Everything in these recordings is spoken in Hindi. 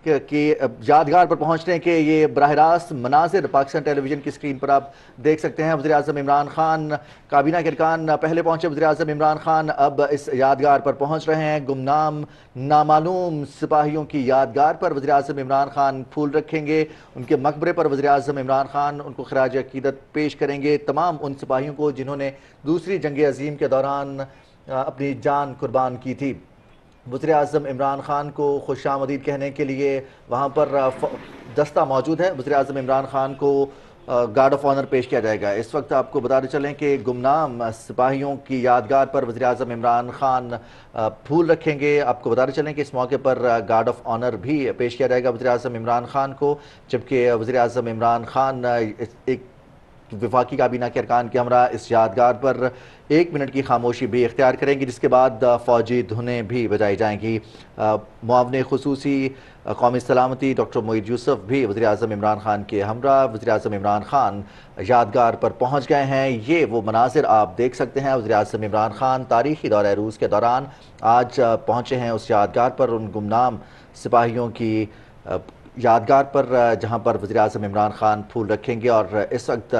कि यादगार पर पहुंचने के ये बराह रास्त मनाजिर पाकिस्तान टेलीविजन की स्क्रीन पर आप देख सकते हैं। वज़ीर आज़म इमरान खान, काबीना के अरकान पहले पहुंचे। वज़ीर आज़म इमरान खान अब इस यादगार पर पहुंच रहे हैं। गुमनाम नामालूम सिपाहियों की यादगार पर वज़ीर आज़म इमरान खान फूल रखेंगे। उनके मकबरे पर वज़ीर आज़म इमरान खान उनको खराज अकीदत पेश करेंगे। तमाम उन सिपाहियों को जिन्होंने दूसरी जंग अजीम के दौरान अपनी जान कुर्बान की थी। वज़ीर आज़म इमरान खान को खुशामदीद कहने के लिए वहाँ पर दस्ता मौजूद है। वज़ीर आज़म इमरान खान को गार्ड ऑफ ऑनर पेश किया जाएगा। इस वक्त आपको बताते चलें कि गुमनाम सिपाहियों की यादगार पर वज़ीर आज़म इमरान खान फूल रखेंगे। आपको बताते चलें कि इस मौके पर गार्ड ऑफ ऑनर भी पेश किया जाएगा वज़ीर आज़म इमरान खान को, जबकि वज़ीर आज़म इमरान खान एक वफाकी काबीना के अरकान के हमरा इस यादगार पर 1 मिनट की खामोशी भी इख्तियार करेंगी, जिसके बाद फ़ौजी धुनें भी बजाई जाएंगी। मुआवने खुसूसी कौमी सलामती डॉक्टर मोईद यूसुफ भी वज़ीर आज़म इमरान खान के हमरा वज़ीर आज़म इमरान खान यादगार पर पहुँच गए हैं। ये वो मनाजिर आप देख सकते हैं। वज़ीर आज़म इमरान खान तारीख़ी दौरे रूस के दौरान आज पहुँचे हैं उस यादगार पर, उन गुमनाम सिपाहियों की यादगार पर, जहाँ पर वज़ीर आज़म इमरान खान फूल रखेंगे। और इस वक्त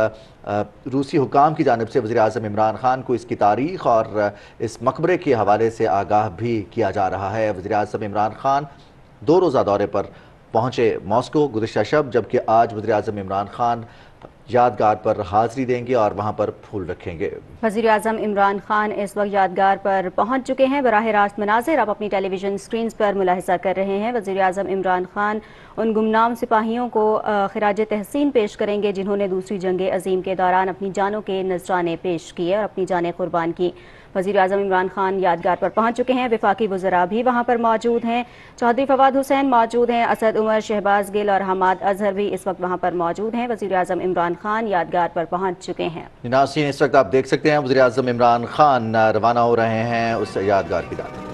रूसी हुकाम की जानिब से वज़ीर आज़म इमरान खान को इसकी तारीख़ और इस मकबरे के हवाले से आगाह भी किया जा रहा है। वज़ीर आज़म इमरान खान 2 रोज़ा दौरे पर पहुँचे मॉस्को गुज़िश्ता शब, जबकि आज वज़ीर आज़म इमरान खान यादगार पर हाज़िरी देंगे और वहाँ पर फूल रखेंगे। वज़ीर आज़म इमरान खान इस वक्त यादगार पर पहुँच चुके हैं। बराह रास्त मनाजिर आप अपनी टेलीविज़न स्क्रीन पर मुलाहिज़ा कर रहे हैं। वज़ीर आज़म इमरान खान उन गुमनाम सिपाहियों को खिराज तहसीन पेश करेंगे जिन्होंने दूसरी जंग अजीम के दौरान अपनी जानों के नजराने पेश किए और अपनी जानें कुर्बान की। वज़ीर आज़म इमरान खान यादगार पर पहुँच चुके हैं। वफाकी वज़रा भी वहाँ पर मौजूद हैं। चौधरी फवाद हुसैन मौजूद हैं। असद उमर, शहबाज गिल और हमाद अजहर भी इस वक्त वहाँ पर मौजूद हैं। वज़ीर आज़म इमरान खान यादगार पर पहुँच चुके हैं। नाज़रीन, इस वक्त आप देख सकते हैं वज़ीर आज़म इमरान खान रवाना हो रहे हैं उस यादगार की तरफ।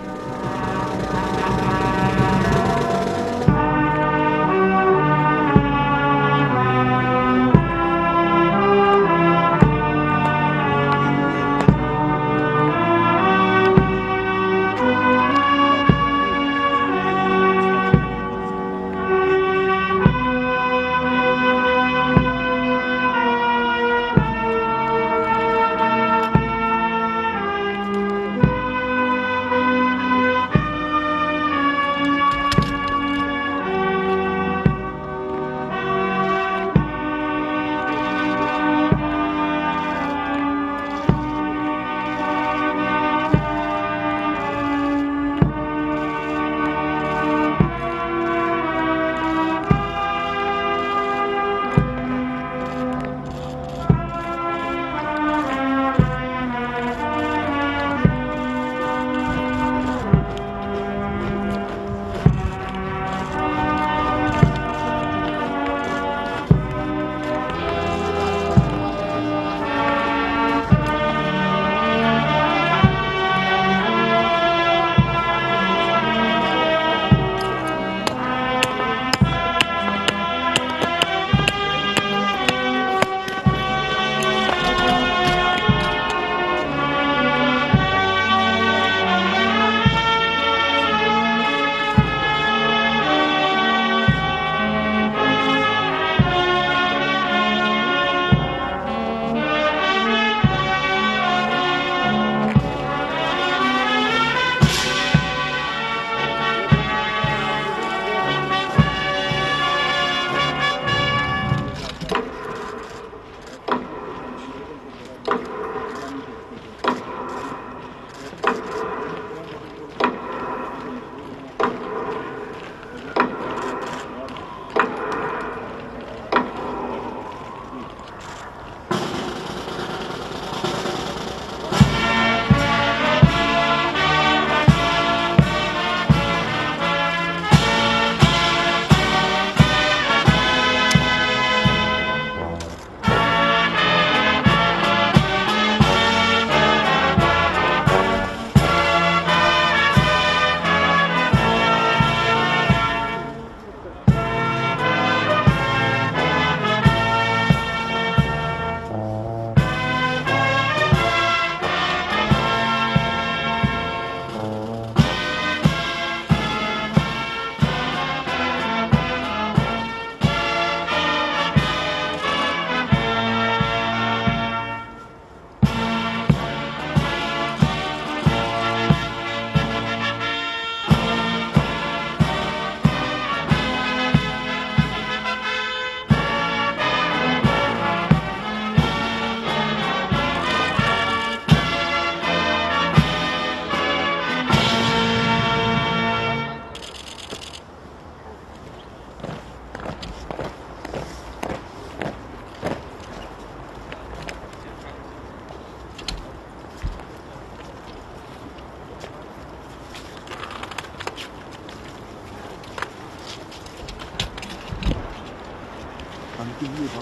दानी टीवी उठा,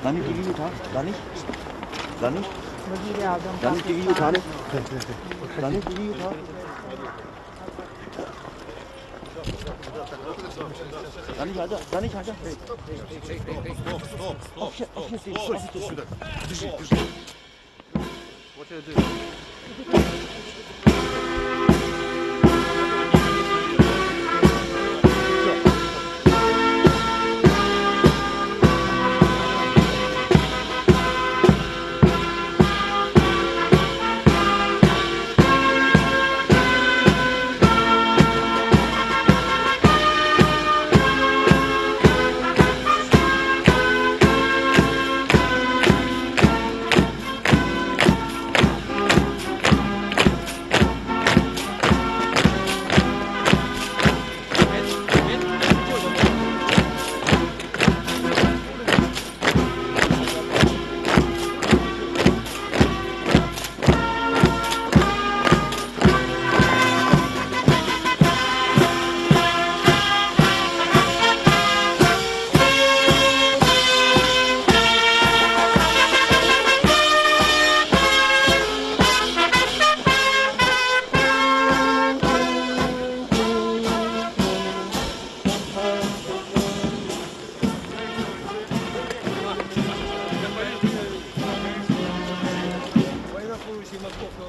दानी टीवी उठा ले, दानी टीवी उठा। दानी आजा, दानी आजा।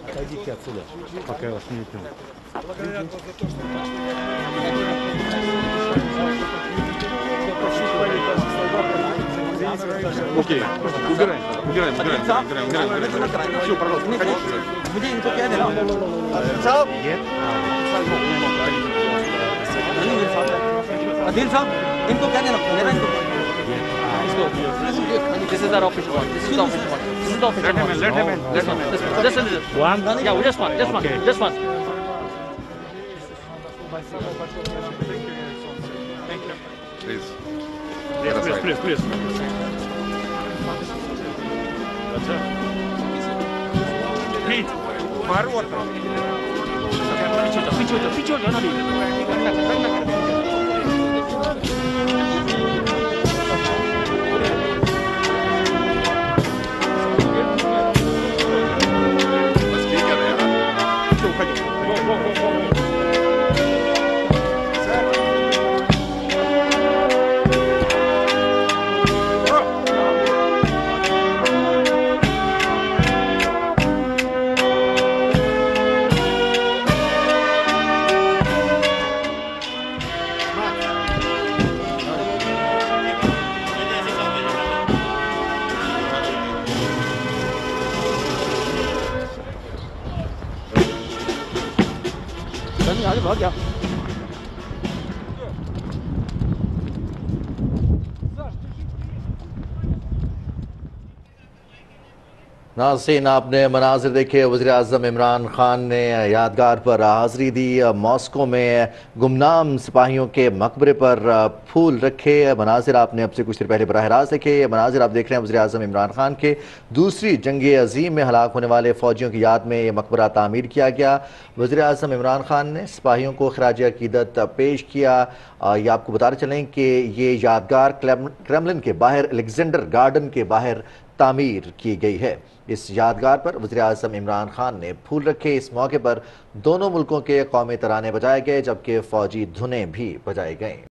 Отойдите отсюда, пока я вас не видел. Окей, убираем. Все, пожалуйста, не ходите. Adil साहब, इनको क्या देना? मेरा इनको This is our official one. This is the official one. This is the official one. Let him in. Just one. Yeah, we just one. Okay. Just one. Please. Please. Wreath, forward. Picture, आगे भाग गया। नाज़रीन, आपने मनाजिर देखे। वज़ीर-ए-आज़म इमरान खान ने यादगार पर हाज़री दी। मॉस्को में गुमनाम सिपाहियों के मकबरे पर फूल रखे। मनाजिर आपने अब से कुछ देर पहले बराह रास्त देखे। ये मनाजिर आप देख रहे हैं वज़ीर-ए-आज़म इमरान खान के दूसरी जंग अज़ीम में हलाक होने वाले फ़ौजियों की याद में ये मकबरा तामीर किया गया। वज़ीर-ए-आज़म इमरान खान ने सिपाहियों को खराज अक़ीदत पेश किया। ये आपको बताते चलें कि ये यादगार क्रेमलिन के बाहर अलेक्जेंडर गार्डन के बाहर तामीर की गई है। इस यादगार पर वज़ीर-ए-आज़म इमरान खान ने फूल रखे। इस मौके पर दोनों मुल्कों के कौमी तराने बजाए गए, जबकि फ़ौजी धुनें भी बजाई गईं।